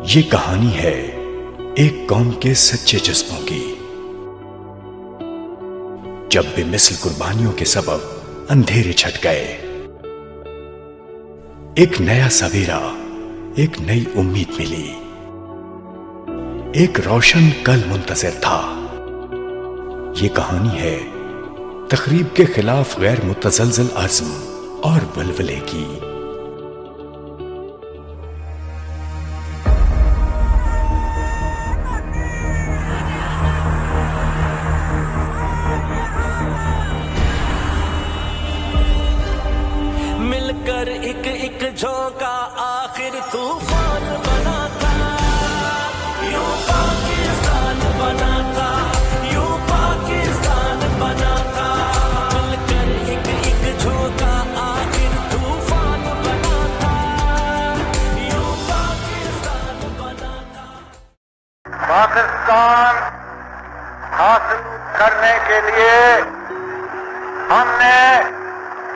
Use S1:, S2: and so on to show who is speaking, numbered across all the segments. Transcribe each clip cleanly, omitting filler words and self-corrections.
S1: یہ کہانی ہے ایک قوم کے سچے جذبوں کی، جب بے مثل قربانیوں کے سبب اندھیرے چھٹ گئے، ایک نیا سویرا، ایک نئی امید ملی، ایک روشن کل منتظر تھا۔ یہ کہانی ہے تخریب کے خلاف غیر متزلزل عزم اور ولولے کی۔
S2: مل کر ایک ایک جھونکا آخر طوفان بنا تھا، یوں پاکستان بنا تھا، یوں پاکستان بنا تھا۔ مل کر ایک ایک جھونکا آخر طوفان بنا تھا، یوں پاکستان بنا تھا۔
S3: پاکستان حاصل کرنے کے لیے ہم نے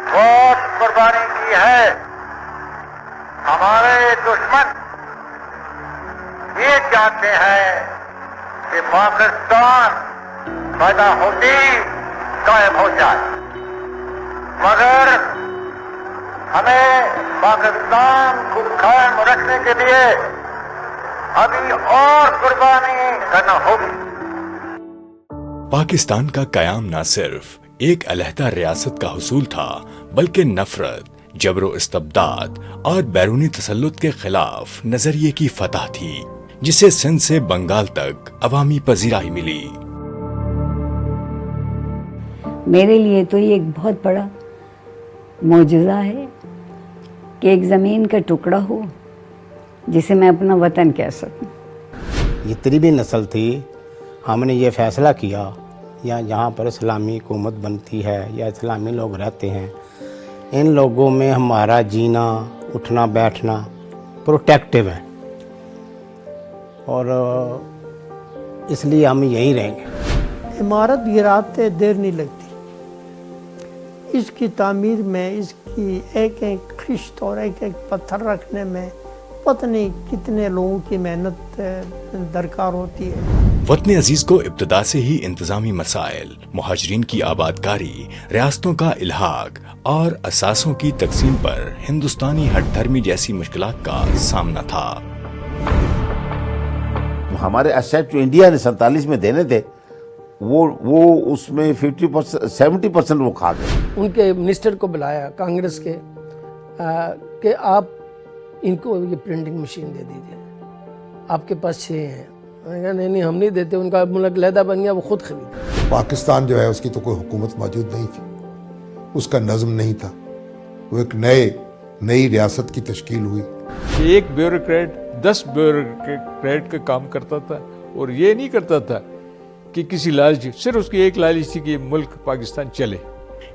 S3: بہت قربانی کی ہے۔ ہمارے دشمن یہ چاہتے ہیں کہ پاکستان پیدا ہوتی قائم ہو جائے، مگر ہمیں پاکستان کو قائم رکھنے کے لیے ابھی اور قربانی کرنا ہوگی۔
S1: پاکستان کا قیام نہ صرف ایک علیحدہ ریاست کا حصول تھا، بلکہ نفرت، جبر و استبداد اور بیرونی تسلط کے خلاف نظریے کی فتح تھی، جسے سندھ سے بنگال تک عوامی پذیرائی ملی۔
S4: میرے لیے تو یہ ایک بہت بڑا معجزہ ہے کہ ایک زمین کا ٹکڑا ہو جسے میں اپنا وطن کہہ سکوں۔
S5: جتنی بھی نسل تھی، ہم نے یہ فیصلہ کیا یا جہاں پر اسلامی حکومت بنتی ہے یا اسلامی لوگ رہتے ہیں، ان لوگوں میں ہمارا جینا اٹھنا بیٹھنا پروٹیکٹیو ہے، اور اس لیے ہم یہیں رہیں گے۔
S6: عمارت گراتے دیر نہیں لگتی، اس کی تعمیر میں، اس کی ایک ایک خشت اور ایک ایک پتھر رکھنے میں پتہ نہیں کتنے لوگوں کی محنت درکار ہوتی ہے۔
S1: وطن عزیز کو ابتدا سے ہی انتظامی مسائل، مہاجرین کی آبادکاری، ریاستوں کا الحاق اور اثاثوں کی تقسیم پر ہندوستانی ہٹ دھرمی جیسی مشکلات کا سامنا تھا۔
S7: ہمارے اسیٹ جو انڈیا نے 47 میں دینے تھے، وہ اس میں 70% وہ کھا گئے۔ ان
S8: کے منسٹر کو بلایا کانگریس کے کہ آپ ان کو یہ پرنٹنگ مشین دے دیجیے، آپ کے پاس 6 ہیں۔ میں نے کہا نہیں ہم نہیں دیتے، ان کا ملک علیحدہ بن گیا، وہ خود خرید۔
S9: پاکستان جو ہے اس کی تو کوئی حکومت موجود نہیں تھی، اس کا نظم نہیں تھا، وہ ایک نئی ریاست کی تشکیل ہوئی۔
S10: ایک بیوروکریٹ 10 بیوروکریٹ کا کام کرتا تھا، اور یہ نہیں کرتا تھا کہ کسی لالچ، صرف اس کی ایک لالچ تھی کہ ملک پاکستان چلے۔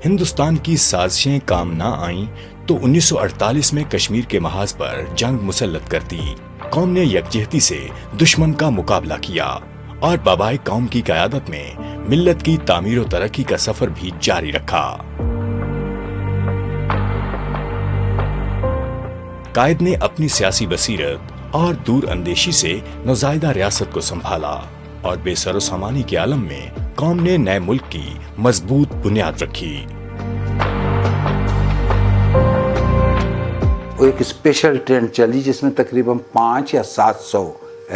S1: ہندوستان کی سازشیں کام نہ آئیں تو 1948 میں کشمیر کے محاذ پر جنگ مسلط کر دی۔ قوم نے یکجہتی سے دشمن کا مقابلہ کیا اور بابائے قوم کی قیادت میں ملت کی تعمیر و ترقی کا سفر بھی جاری رکھا۔ قائد نے اپنی سیاسی بصیرت اور دور اندیشی سے نوزائیدہ ریاست کو سنبھالا، اور بے سر و سامانی کے عالم میں قوم نے نئے ملک کی مضبوط بنیاد رکھی۔
S11: ایک اسپیشل ٹرین چلی جس میں تقریباً 500 یا 700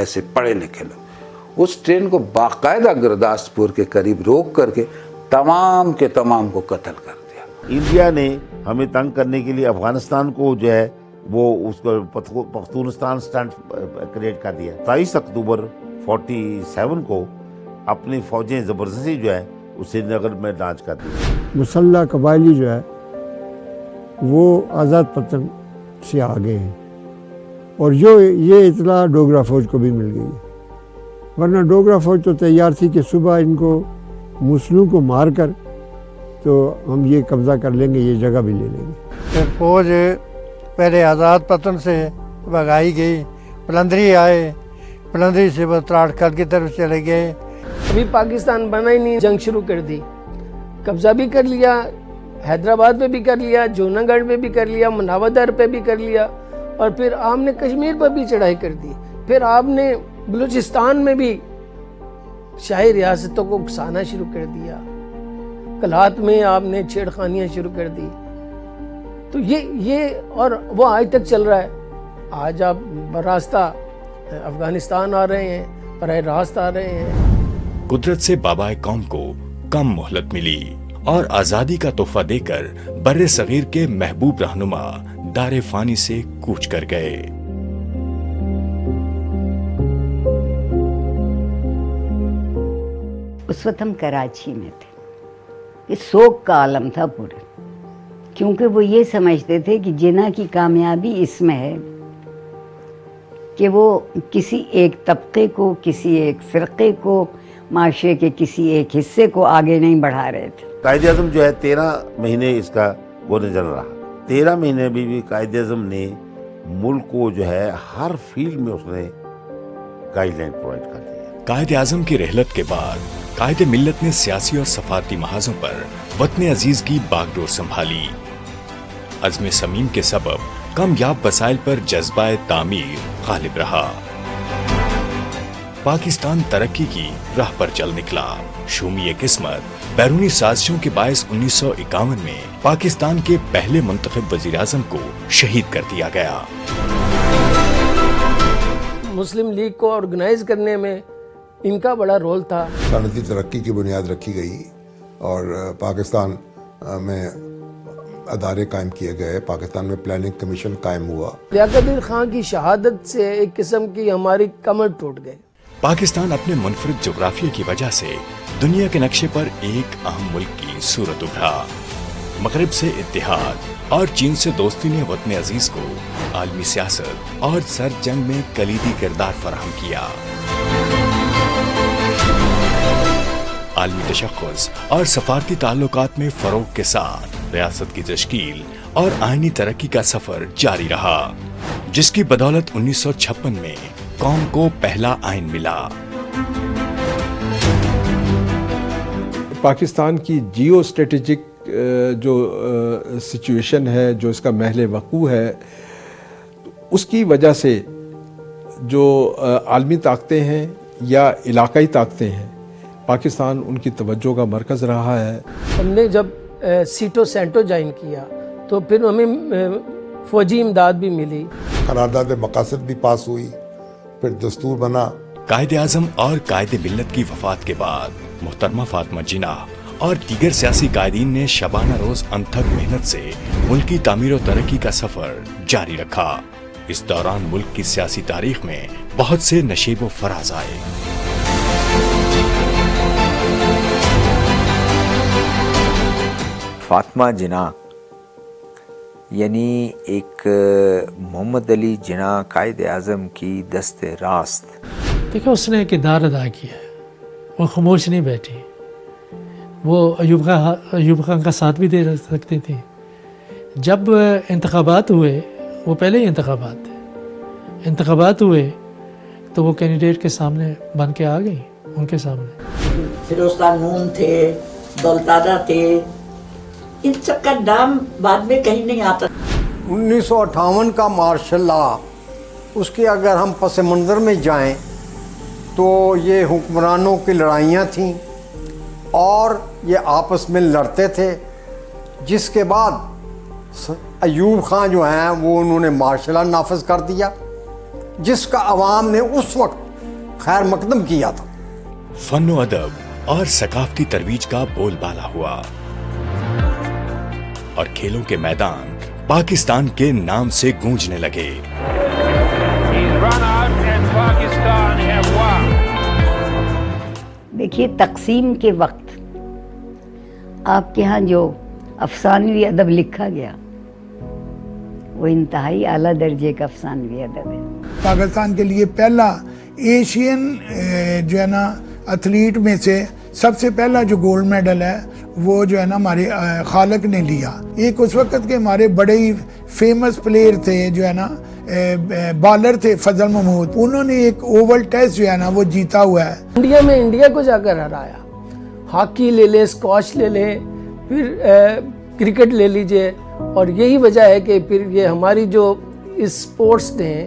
S11: ایسے پڑھے لکھے لوگ، اس ٹرین کو باقاعدہ گرداسپور کے قریب روک کر کے تمام کے تمام کو قتل کر دیا۔
S7: انڈیا نے ہمیں تنگ کرنے کے لیے افغانستان کو جو ہے وہ اس کو پختونستان اسٹینڈ کریٹ کر دیا۔ 23 اکتوبر 47 کو اپنی فوجیں زبردستی جو ہے اس سری نگر میں ڈانچ کر دی۔
S6: مسلح قبائلی جو ہے وہ آزاد پتن سے آگے ہیں، اور یہ اطلاع ڈوگرا فوج کو بھی مل گئی، ورنہ ڈوگرا فوج تو تیار تھی کہ صبح ان کو مسلوں کو مار کر تو ہم یہ قبضہ کر لیں گے، یہ جگہ بھی لے لیں گے۔ فوج پہلے آزاد پتن سے بھگائی گئی، پلندری آئے، پلندری سے تراڑ کل کی طرف چلے گئے۔
S8: ابھی پاکستان بنا ہی نہیں، جنگ شروع کر دی، قبضہ بھی کر لیا، حیدرآباد پہ بھی کر لیا، جونا گڑھ پہ بھی کر لیا، مناودر پہ بھی کر لیا، اور پھر ہم نے کشمیر پر بھی چڑھائی کر دی۔ پھر آپ نے بلوچستان میں بھی شاہی ریاستوں کو اکسانا شروع کر دیا، کلات میں آپ نے چھیڑخانیاں شروع کر دی. تو یہ اور وہ آج تک چل رہا ہے. آج آپ براستہ افغانستان آ رہے ہیں، براہ راست آ رہے ہیں.
S1: قدرت سے بابائے قوم کو کم مہلت ملی اور آزادی کا تحفہ دے کر بر صغیر کے محبوب رہنما دار فانی سے کوچ کر گئے.
S4: اس وقت ہم کراچی میں تھے. یہ سوگ کا عالم تھا پورے، کیونکہ وہ یہ سمجھتے تھے کہ جناح کی کامیابی اس میں ہے کہ وہ کسی ایک طبقے کو، کسی ایک فرقے کو، معاشرے کے کسی ایک حصے کو آگے نہیں بڑھا رہے تھے.
S7: قائد اعظم جو ہے 13 مہینے اس کا وہ نظر رہا. 13 مہینے بھی قائد اعظم نے ملک کو جو ہے ہر فیلڈ میں اس نے گائیڈ لائن پرووائڈ کر دی.
S1: قائد اعظم کی رحلت کے بعد قائد ملت نے سیاسی اور سفارتی محاذوں پر وطن عزیز کی باغ ڈور سنبھالی. عزم صمیم کے سبب کامیاب وسائل پر جذبہ تعمیر غالب رہا. پاکستان ترقی کی راہ پر چل نکلا. شومی قسمت بیرونی سازشوں کے باعث 1951 میں پاکستان کے پہلے منتخب وزیر اعظم کو شہید کر دیا گیا.
S8: مسلم لیگ کو آرگنائز کرنے میں ان کا بڑا رول تھا.
S9: صنعتی ترقی کی بنیاد رکھی گئی اور پاکستان میں ادارے قائم کیے گئے. پاکستان میں پلاننگ کمیشن قائم ہوا.
S8: لیاقت علی خان کی شہادت سے ایک قسم کی ہماری کمر ٹوٹ گئے.
S1: پاکستان اپنے منفرد جغرافیہ کی وجہ سے دنیا کے نقشے پر ایک اہم ملک کی صورت ابھرا. مغرب سے اتحاد اور چین سے دوستی نے وطن عزیز کو عالمی سیاست اور سر جنگ میں کلیدی کردار فراہم کیا. عالمی تشخص اور سفارتی تعلقات میں فروغ کے ساتھ ریاست کی تشکیل اور آئینی ترقی کا سفر جاری رہا، جس کی بدولت 1956 میں قوم کو پہلا آئین ملا.
S10: پاکستان کی جیو اسٹریٹجک جو سچویشن ہے، جو اس کا محل وقوع ہے، اس کی وجہ سے جو عالمی طاقتیں ہیں یا علاقائی طاقتیں ہیں، پاکستان ان کی توجہ کا مرکز رہا ہے.
S8: ہم نے جب سیٹو سینٹو جوائن کیا تو پھر ہمیں فوجی امداد بھی ملی.
S9: قرارداد مقاصد بھی پاس ہوئی، پھر دستور بنا.
S1: قائد اعظم اور قائد ملت کی وفات کے بعد محترمہ فاطمہ جناح اور دیگر سیاسی قائدین نے شبانہ روز انتھک محنت سے ملک کی تعمیر و ترقی کا سفر جاری رکھا. اس دوران ملک کی سیاسی تاریخ میں بہت سے نشیب و فراز آئے.
S12: فاطمہ جناح یعنی ایک محمد علی جناح قائد اعظم کی دست راست.
S13: دیکھو اس نے کردار ادا کیا ہے، وہ خاموش نہیں بیٹھی. وہ ایوب خان کا ساتھ بھی دے سکتی تھی. جب انتخابات ہوئے، وہ پہلے ہی انتخابات تھے، انتخابات ہوئے تو وہ کینڈیڈیٹ کے سامنے بن کے آ گئی، ان کے سامنے.
S14: فیروز خان نون تھے، دولتادہ تھے، ان سب کا نام بعد میں کہیں نہیں آتا.
S15: 1958 کا مارشل لا، اس کے اگر ہم پس منظر میں جائیں تو یہ حکمرانوں کی لڑائیاں تھیں اور یہ آپس میں لڑتے تھے، جس کے بعد ایوب خان جو ہیں وہ انہوں نے مارشل لا نافذ کر دیا، جس کا عوام نے اس وقت خیر مقدم کیا تھا.
S1: فن و ادب اور ثقافتی ترویج کا بول بالا ہوا اور کھیلوں کے میدان پاکستان کے نام سے گونجنے لگے.
S4: دیکھیے، تقسیم کے وقت آپ کے ہاں جو افسانوی ادب لکھا گیا وہ انتہائی اعلیٰ درجے کا افسانوی ادب ہے.
S16: پاکستان کے لیے پہلا ایشین جو ہے نا ایتھلیٹ میں سے سب سے پہلا جو گولڈ میڈل ہے وہ جو ہے نا ہمارے خالق نے لیا. ایک اس وقت کے ہمارے بڑے ہی فیمس پلیئر تھے جو ہے نا بالر تھے فضل محمود، انہوں نے ایک اوول ٹیسٹ جو ہے نا وہ جیتا ہوا ہے.
S8: انڈیا میں انڈیا کو جا کر ہرایا. ہاکی لے لے، اسکواش لے لے، پھر کرکٹ لے لیجئے. اور یہی وجہ ہے کہ پھر یہ ہماری جو اسپورٹس نے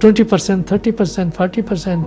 S13: 20%, 30%, 40%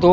S17: 2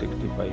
S18: 65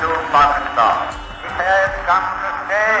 S3: to Pakistan. It has come to stay.